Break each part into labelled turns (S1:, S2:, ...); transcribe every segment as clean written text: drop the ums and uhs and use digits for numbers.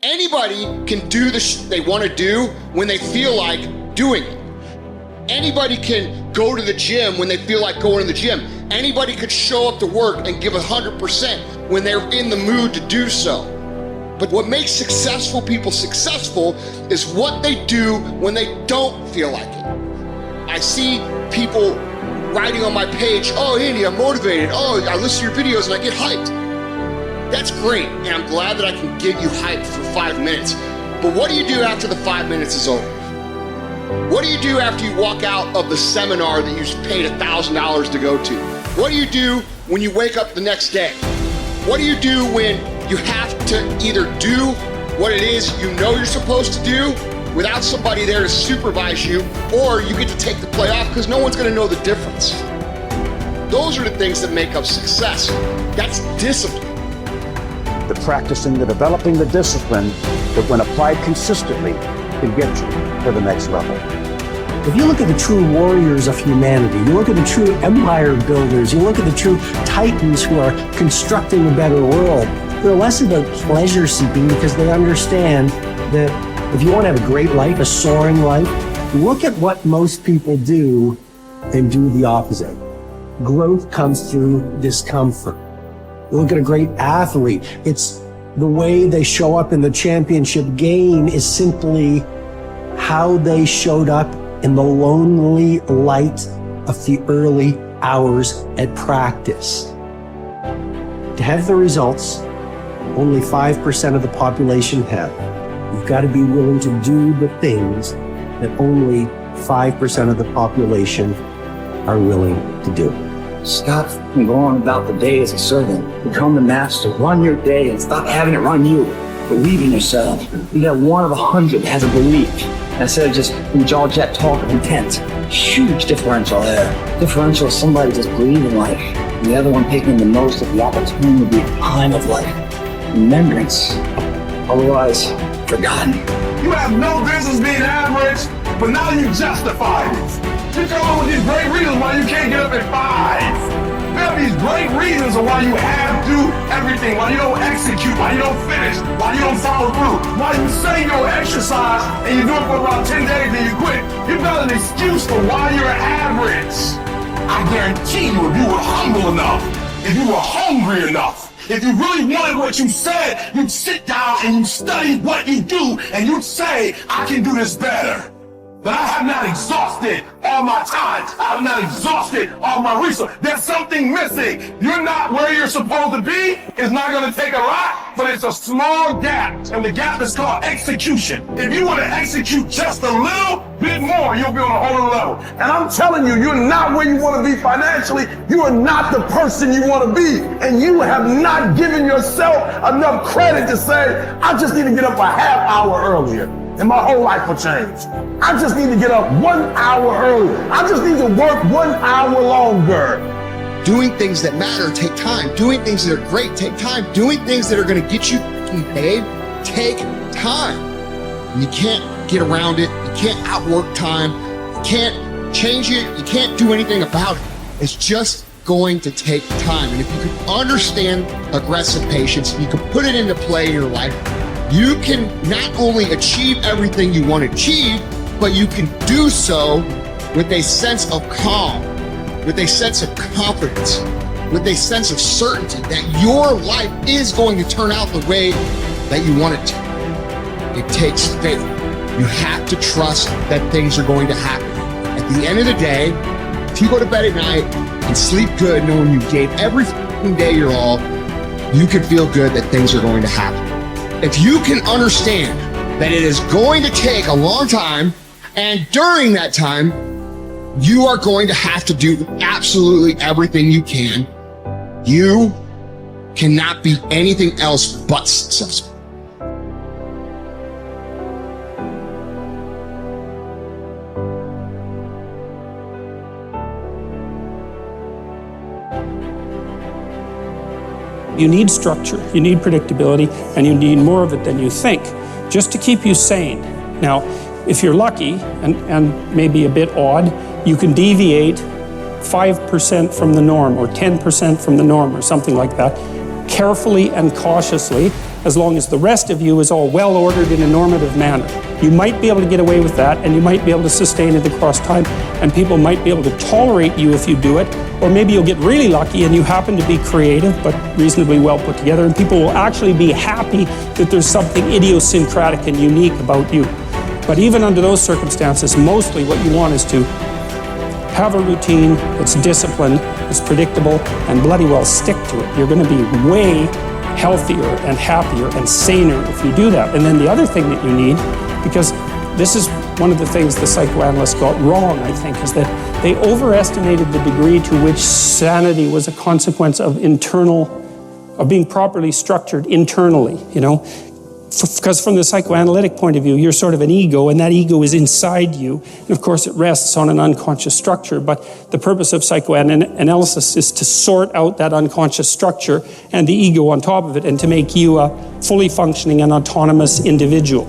S1: Anybody can do the they want to do when they feel like doing it. Anybody can go to the gym when they feel like going to the gym. Anybody could show up to work and give 100% when they're in the mood to do so. But what makes successful people successful is what they do when they don't feel like it. I see people writing on my page, oh, Andy, I'm motivated. Oh, I listen to your videos and I get hyped. That's great, and I'm glad that I can get you hyped for 5 minutes. But what do you do after the 5 minutes is over? What do you do after you walk out of the seminar that you paid $1,000 to go to? What do you do when you wake up the next day? What do you do when you have to either do what it is you know you're supposed to do without somebody there to supervise you, or you get to take the play off because no one's gonna know the difference? Those are the things that make up success. That's discipline.
S2: The practicing, the developing the discipline that when applied consistently can get you to the next level.
S3: If you look at the true warriors of humanity, you look at the true empire builders, you look at the true titans who are constructing a better world, they're less about pleasure seeking because they understand that if you want to have a great life, a soaring life, look at what most people do and do the opposite. Growth comes through discomfort. You look at a great athlete, it's the way they show up in the championship game is simply how they showed up in the lonely light of the early hours at practice. To have the results, only 5% of the population have. You've got to be willing to do the things that only 5% of the population are willing to do.
S4: Stop going about the day as a servant. Become the master. Run your day and stop having it run you. Believe in yourself. You got one of 100 that has a belief instead of just jaw jet talk of intent. Huge differential there. Differential is somebody just believing life, and the other one taking the most of the opportunity time of life. Remembrance, otherwise forgotten.
S5: You have no business being average, but now you justify it. You come up with these great reasons why you can't get up at 5. There are these great reasons of why you have to do everything, why you don't execute, why you don't finish, why you don't follow through, why you say you'll exercise and you do it for about 10 days and you quit. You've got an excuse for why you're average. I guarantee you, if you were humble enough, if you were hungry enough, if you really wanted what you said, you'd sit down and you'd study what you do and you'd say, I can do this better. But I have not exhausted all my time. I have not exhausted all my resources. There's something missing. You're not where you're supposed to be. It's not going to take a lot, but it's a small gap. And the gap is called execution. If you want to execute just a little bit more, you'll be on a whole other level. And I'm telling you, you're not where you want to be financially. You are not the person you want to be. And you have not given yourself enough credit to say, I just need to get up a half hour earlier, and my whole life will change. I just need to get up 1 hour earlier. I just need to work 1 hour longer.
S1: Doing things that matter take time. Doing things that are great take time. Doing things that are going to get you paid take time. And you can't get around it. You can't outwork time. You can't change it. You can't do anything about it. It's just going to take time. And if you can understand aggressive patience, you can put it into play in your life, you can not only achieve everything you want to achieve, but you can do so with a sense of calm, with a sense of confidence, with a sense of certainty that your life is going to turn out the way that you want it to. It takes faith. You have to trust that things are going to happen. At the end of the day, if you go to bed at night and sleep good knowing you gave every day your all, you can feel good that things are going to happen. If you can understand that it is going to take a long time, and during that time, you are going to have to do absolutely everything you can, you cannot be anything else but successful.
S6: You need structure, you need predictability, and you need more of it than you think, just to keep you sane. Now, if you're lucky, and maybe a bit odd, you can deviate 5% from the norm, or 10% from the norm, or something like that, carefully and cautiously, as long as the rest of you is all well ordered in a normative manner. You might be able to get away with that, and you might be able to sustain it across time, and people might be able to tolerate you if you do it, or maybe you'll get really lucky and you happen to be creative but reasonably well put together, and people will actually be happy that there's something idiosyncratic and unique about you. But even under those circumstances, mostly what you want is to have a routine that's disciplined, that's predictable, and bloody well stick to it. You're going to be way healthier and happier and saner if you do that. And then the other thing that you need, because this is one of the things the psychoanalysts got wrong, I think, is that they overestimated the degree to which sanity was a consequence of being properly structured internally, you know? Because from the psychoanalytic point of view, you're sort of an ego, and that ego is inside you. And of course, it rests on an unconscious structure. But the purpose of psychoanalysis is to sort out that unconscious structure and the ego on top of it, and to make you a fully functioning and autonomous individual.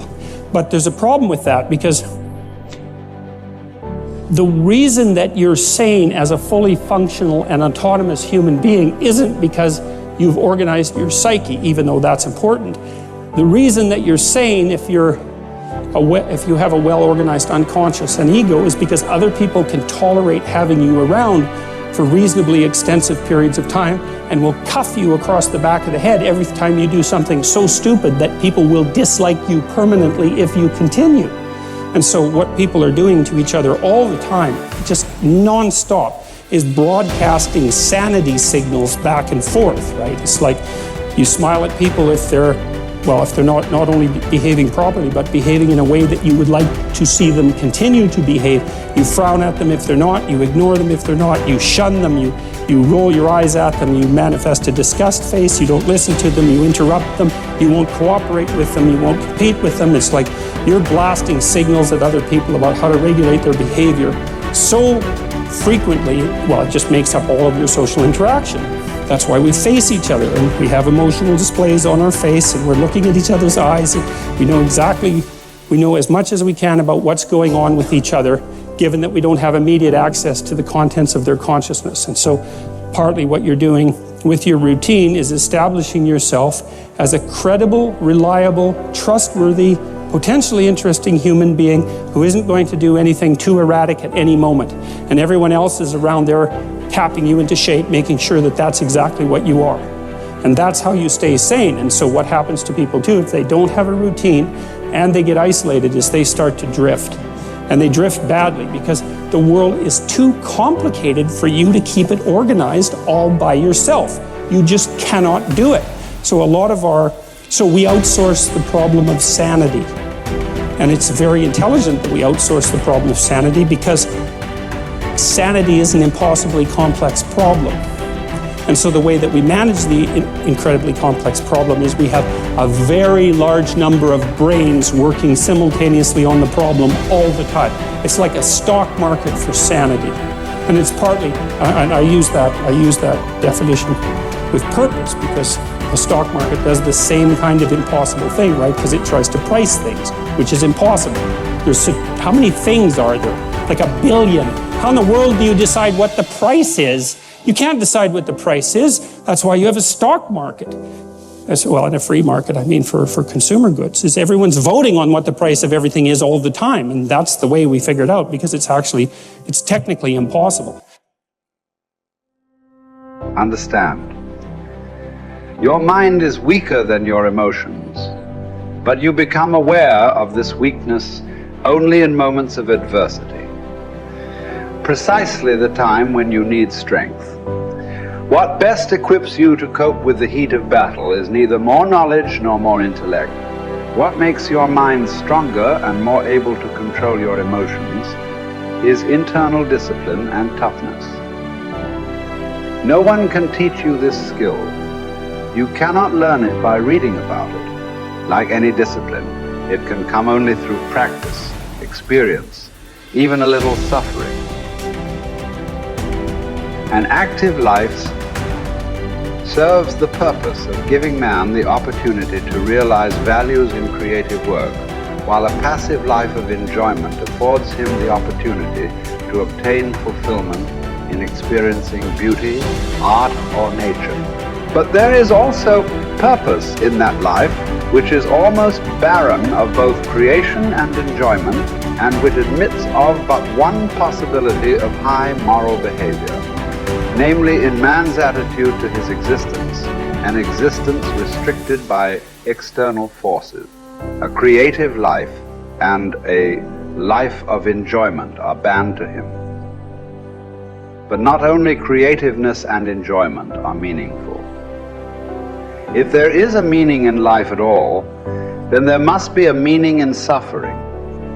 S6: But there's a problem with that, because the reason that you're sane as a fully functional and autonomous human being isn't because you've organized your psyche, even though that's important. The reason that you're sane if you have a well-organized unconscious and ego is because other people can tolerate having you around for reasonably extensive periods of time and will cuff you across the back of the head every time you do something so stupid that people will dislike you permanently if you continue. And so what people are doing to each other all the time, just non-stop, is broadcasting sanity signals back and forth, right? It's like you smile at people if they're not only behaving properly, but behaving in a way that you would like to see them continue to behave. You frown at them if they're not, you ignore them if they're not, you shun them, you roll your eyes at them, you manifest a disgust face, you don't listen to them, you interrupt them, you won't cooperate with them, you won't compete with them. It's like you're blasting signals at other people about how to regulate their behavior so frequently, well, it just makes up all of your social interaction. That's why we face each other, and we have emotional displays on our face, and we're looking at each other's eyes, and we know as much as we can about what's going on with each other, given that we don't have immediate access to the contents of their consciousness. And so partly what you're doing with your routine is establishing yourself as a credible, reliable, trustworthy, potentially interesting human being who isn't going to do anything too erratic at any moment. And everyone else is around there tapping you into shape, making sure that that's exactly what you are. And that's how you stay sane. And so what happens to people too, if they don't have a routine and they get isolated, is they start to drift. And they drift badly because the world is too complicated for you to keep it organized all by yourself. You just cannot do it. So we outsource the problem of sanity. And it's very intelligent that we outsource the problem of sanity, because sanity is an impossibly complex problem. And so the way that we manage the incredibly complex problem is we have a very large number of brains working simultaneously on the problem all the time. It's like a stock market for sanity. And it's partly, and I use that definition with purpose, because the stock market does the same kind of impossible thing, right? Because it tries to price things, which is impossible. How many things are there? Like 1 billion. How in the world do you decide what the price is? You can't decide what the price is. That's why you have a stock market. Well, in a free market, I mean for consumer goods, is everyone's voting on what the price of everything is all the time. And that's the way we figured out, because it's technically impossible.
S7: Understand. Your mind is weaker than your emotions, but you become aware of this weakness only in moments of adversity. Precisely the time when you need strength. What best equips you to cope with the heat of battle is neither more knowledge nor more intellect. What makes your mind stronger and more able to control your emotions is internal discipline and toughness. No one can teach you this skill. You cannot learn it by reading about it. Like any discipline, it can come only through practice, experience, even a little suffering. An active life serves the purpose of giving man the opportunity to realize values in creative work, while a passive life of enjoyment affords him the opportunity to obtain fulfillment in experiencing beauty, art, or nature. But there is also purpose in that life which is almost barren of both creation and enjoyment, and which admits of but one possibility of high moral behavior, namely in man's attitude to his existence, an existence restricted by external forces. A creative life and a life of enjoyment are banned to him. But not only creativeness and enjoyment are meaningful. If there is a meaning in life at all, then there must be a meaning in suffering.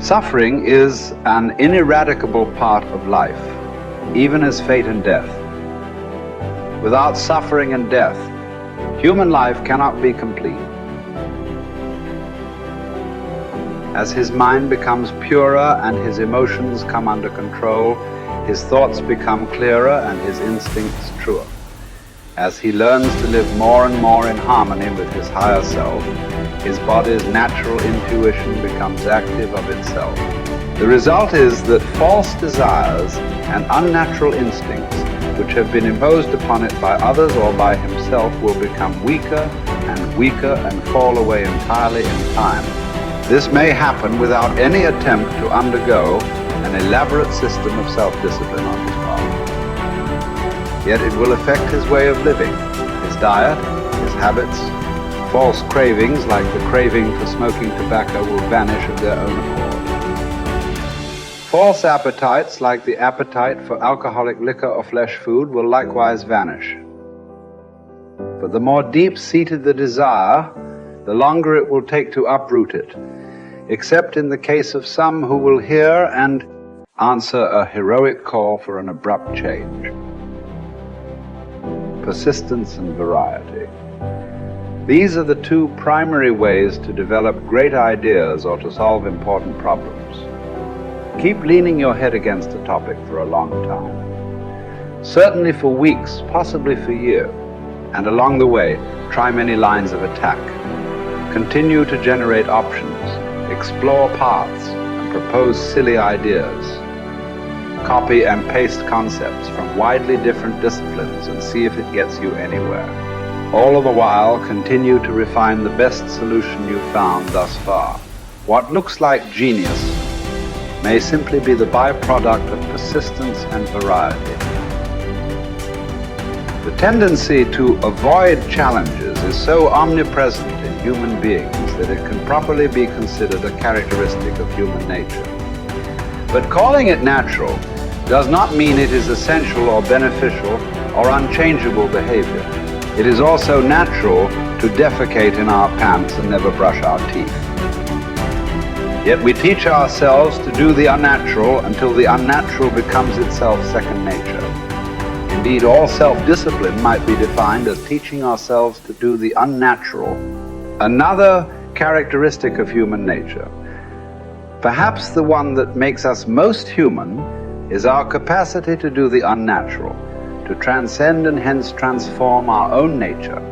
S7: Suffering is an ineradicable part of life, even as fate and death. Without suffering and death, human life cannot be complete. As his mind becomes purer and his emotions come under control, his thoughts become clearer and his instincts truer. As he learns to live more and more in harmony with his higher self, his body's natural intuition becomes active of itself. The result is that false desires and unnatural instincts, which have been imposed upon it by others or by himself, will become weaker and fall away entirely in time. This may happen without any attempt to undergo an elaborate system of self-discipline on his part. Yet it will affect his way of living, his diet, his habits. False cravings, like the craving for smoking tobacco, will vanish of their own accord. False appetites, like the appetite for alcoholic liquor or flesh food, will likewise vanish. But the more deep-seated the desire, the longer it will take to uproot it, except in the case of some who will hear and answer a heroic call for an abrupt change. Persistence and variety. These are the two primary ways to develop great ideas or to solve important problems. Keep leaning your head against a topic for a long time. Certainly for weeks, possibly for years. And along the way, try many lines of attack. Continue to generate options, explore paths, and propose silly ideas. Copy and paste concepts from widely different disciplines and see if it gets you anywhere. All the while, continue to refine the best solution you've found thus far. What looks like genius may simply be the byproduct of persistence and variety. The tendency to avoid challenges is so omnipresent in human beings that it can properly be considered a characteristic of human nature. But calling it natural does not mean it is essential or beneficial or unchangeable behavior. It is also natural to defecate in our pants and never brush our teeth. Yet we teach ourselves to do the unnatural until the unnatural becomes itself second nature. Indeed, all self-discipline might be defined as teaching ourselves to do the unnatural. Another characteristic of human nature, perhaps the one that makes us most human, is our capacity to do the unnatural, to transcend and hence transform our own nature.